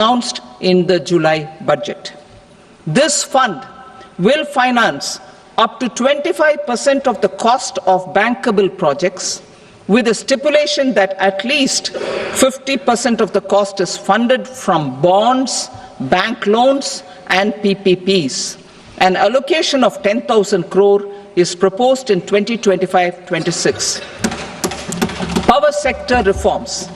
announced in the July budget. This fund will finance up to 25% of the cost of bankable projects, with a stipulation that at least 50% of the cost is funded from bonds, bank loans and PPPs. An allocation of 10,000 crore is proposed in 2025-26. Power sector reforms.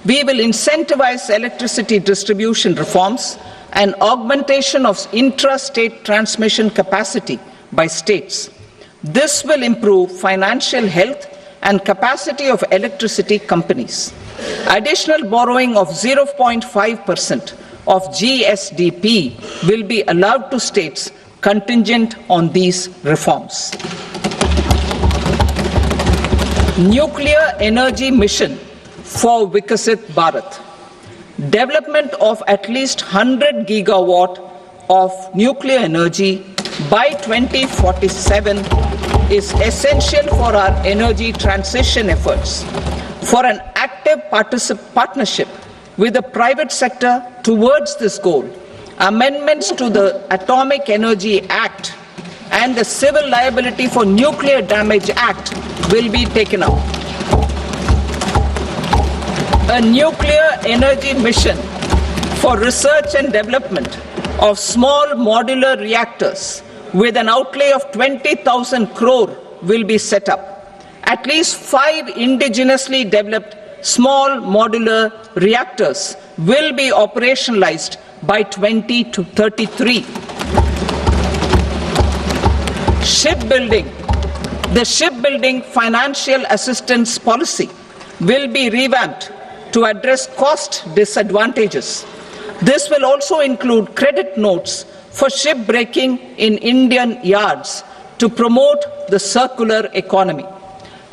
We will incentivize electricity distribution reforms and augmentation of intra-state transmission capacity by states. This will improve financial health and capacity of electricity companies. Additional borrowing of 0.5% of GSDP will be allowed to states contingent on these reforms. Nuclear energy mission for Vikasit Bharat. Development of at least 100 gigawatt of nuclear energy by 2047 is essential for our energy transition efforts. For an active partnership with the private sector towards this goal, amendments to the Atomic Energy Act and the Civil Liability for Nuclear Damage Act will be taken up. A nuclear energy mission for research and development of small modular reactors with an outlay of 20,000 crore will be set up. At least 5 indigenously developed small modular reactors will be operationalized by 2033. Shipbuilding. The shipbuilding financial assistance policy will be revamped to address cost disadvantages. This will also include credit notes for shipbreaking in Indian yards to promote the circular economy.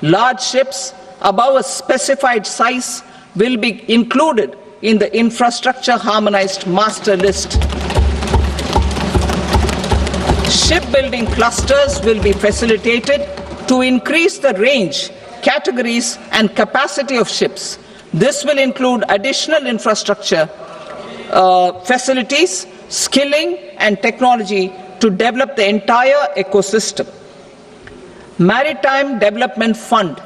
Large ships above a specified size will be included in the infrastructure harmonized master list. Shipbuilding clusters will be facilitated to increase the range, categories and capacity of ships. This will include additional infrastructure, facilities, skilling and technology to develop the entire ecosystem. Maritime Development Fund.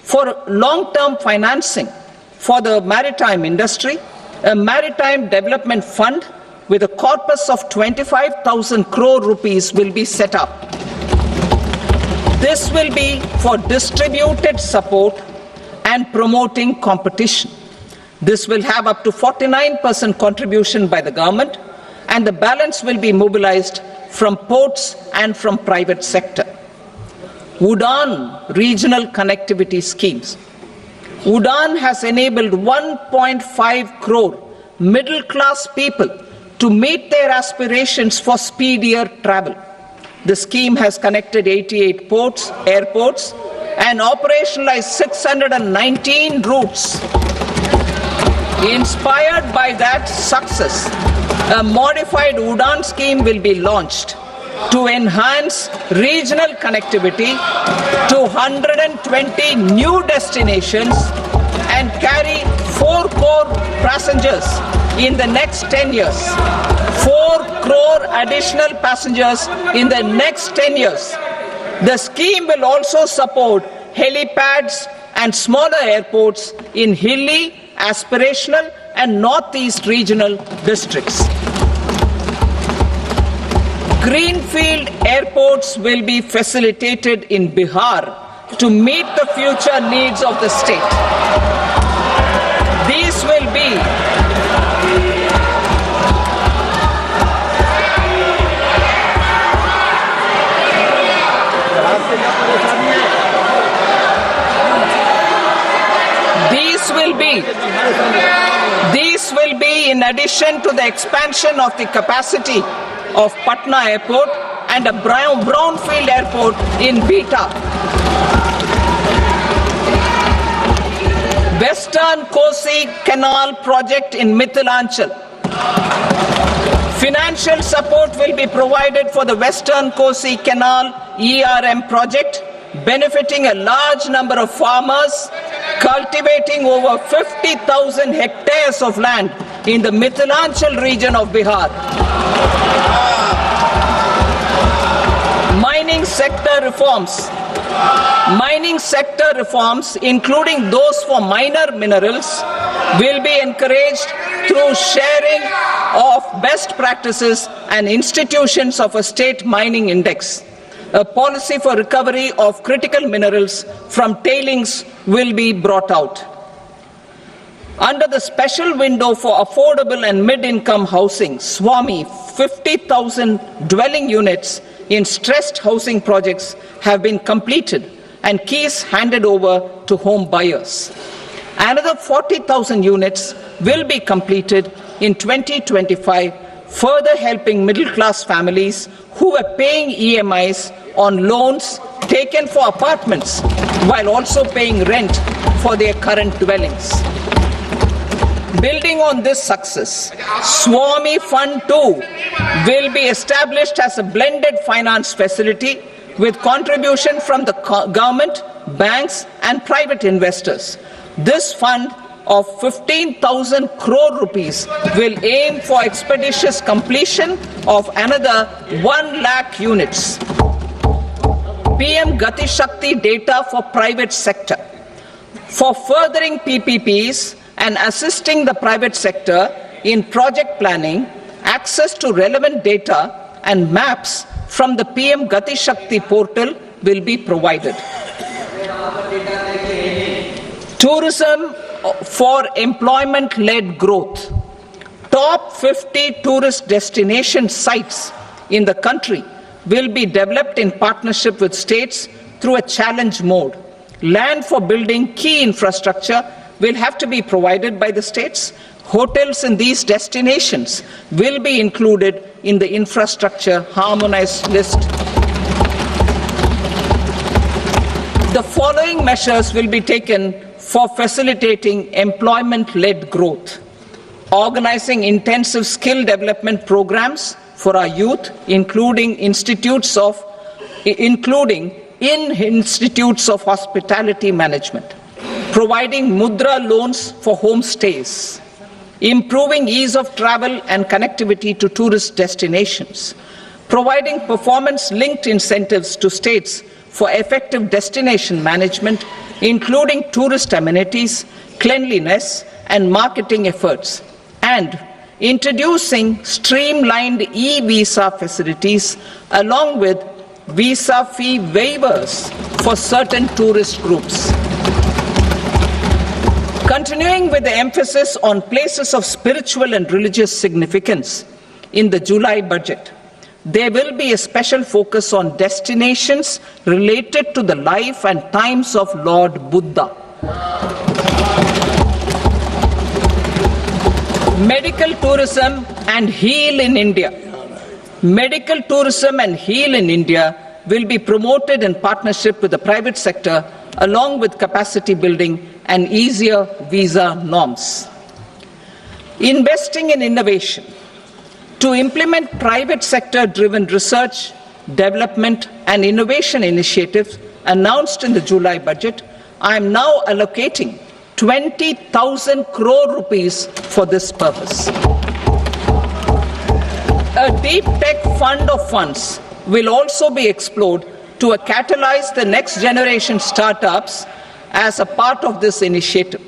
For long-term financing for the maritime industry, a Maritime Development Fund with a corpus of 25,000 crore rupees will be set up. This will be for distributed support and promoting competition. This will have up to 49% contribution by the government, and the balance will be mobilized from ports and from private sector. UDAN regional connectivity schemes. UDAN has enabled 1.5 crore middle-class people to meet their aspirations for speedier travel. The scheme has connected 88 ports, airports, and operationalized 619 routes. Inspired by that success, a modified UDAN scheme will be launched to enhance regional connectivity to 120 new destinations and carry 4 crore passengers in the next 10 years. 4 crore additional passengers in the next 10 years. The scheme will also support helipads and smaller airports in hilly, aspirational and northeast regional districts. Greenfield airports will be facilitated in Bihar to meet the future needs of the state. These will be in addition to the expansion of the capacity of Patna Airport and a brownfield airport in Beta. Western Kosi Canal project in Mithilanchal. Financial support will be provided for the Western Kosi Canal ERM project, benefiting a large number of farmers, cultivating over 50,000 hectares of land in the Mithilanchal region of Bihar. Mining sector reforms, including those for minor minerals, will be encouraged through sharing of best practices and institutions of a state mining index. A policy for recovery of critical minerals from tailings will be brought out. Under the special window for affordable and mid-income housing, SWAMI, 50,000 dwelling units in stressed housing projects have been completed and keys handed over to home buyers. Another 40,000 units will be completed in 2025, further helping middle-class families who are paying EMIs on loans taken for apartments while also paying rent for their current dwellings. Building on this success, SWAMI Fund 2 will be established as a blended finance facility with contribution from the government, banks and private investors. This fund of 15,000 crore rupees will aim for expeditious completion of another 1 lakh units. PM Gati Shakti data for private sector. For furthering PPPs and assisting the private sector in project planning, access to relevant data and maps from the PM Gati Shakti portal will be provided. Tourism for employment-led growth. Top 50 tourist destination sites in the country will be developed in partnership with states through a challenge mode. Land for building key infrastructure will have to be provided by the states. Hotels in these destinations will be included in the infrastructure harmonized list. The following measures will be taken for facilitating employment-led growth. Organizing intensive skill development programs for our youth, including in institutes of hospitality management. Providing mudra loans for homestays. Improving ease of travel and connectivity to tourist destinations. Providing performance-linked incentives to states for effective destination management, including tourist amenities, cleanliness, and marketing efforts. And introducing streamlined e-visa facilities along with visa fee waivers for certain tourist groups. Continuing with the emphasis on places of spiritual and religious significance in the July budget, there will be a special focus on destinations related to the life and times of Lord Buddha. Medical tourism and heal in India. Medical tourism and heal in India will be promoted in partnership with the private sector along with capacity building and easier visa norms. Investing in innovation. To implement private sector-driven research, development and innovation initiatives announced in the July budget, I am now allocating 20,000 crore rupees for this purpose. A deep tech fund of funds will also be explored to catalyze the next generation startups as a part of this initiative.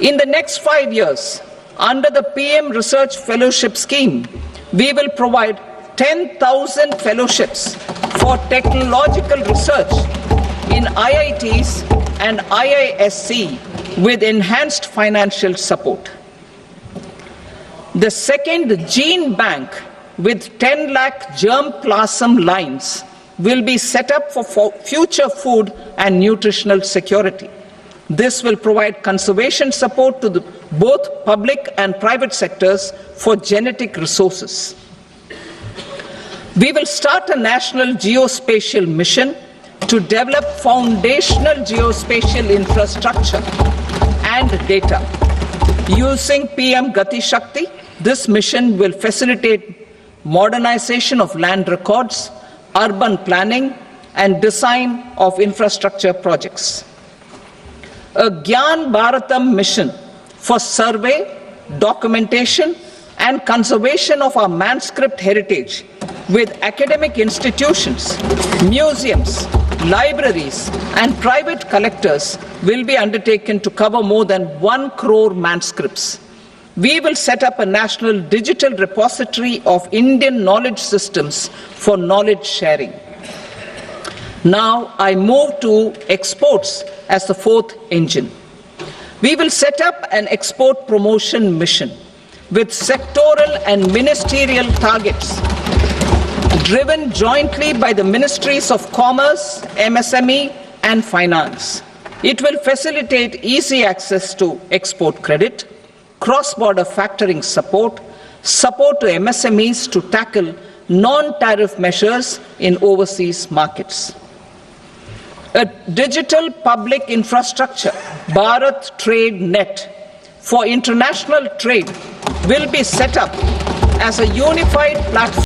In the next 5 years, under the PM Research Fellowship Scheme, we will provide 10,000 fellowships for technological research in IITs and IISc with enhanced financial support. The second gene bank with 10 lakh germplasm lines will be set up for future food and nutritional security. This will provide conservation support to both public and private sectors for genetic resources. We will start a national geospatial mission to develop foundational geospatial infrastructure and data. Using PM Gati Shakti, this mission will facilitate modernization of land records, urban planning, and design of infrastructure projects. A Gyan Bharatam mission for survey, documentation, and conservation of our manuscript heritage with academic institutions, museums, libraries, and private collectors will be undertaken to cover more than 1 crore manuscripts. We will set up a national digital repository of Indian knowledge systems for knowledge sharing. Now I move to exports as the fourth engine. We will set up an export promotion mission with sectoral and ministerial targets driven jointly by the Ministries of Commerce, MSME, and Finance. It will facilitate easy access to export credit, cross-border factoring support, support to MSMEs to tackle non-tariff measures in overseas markets. A digital public infrastructure, Bharat Trade Net, for international trade will be set up as a unified platform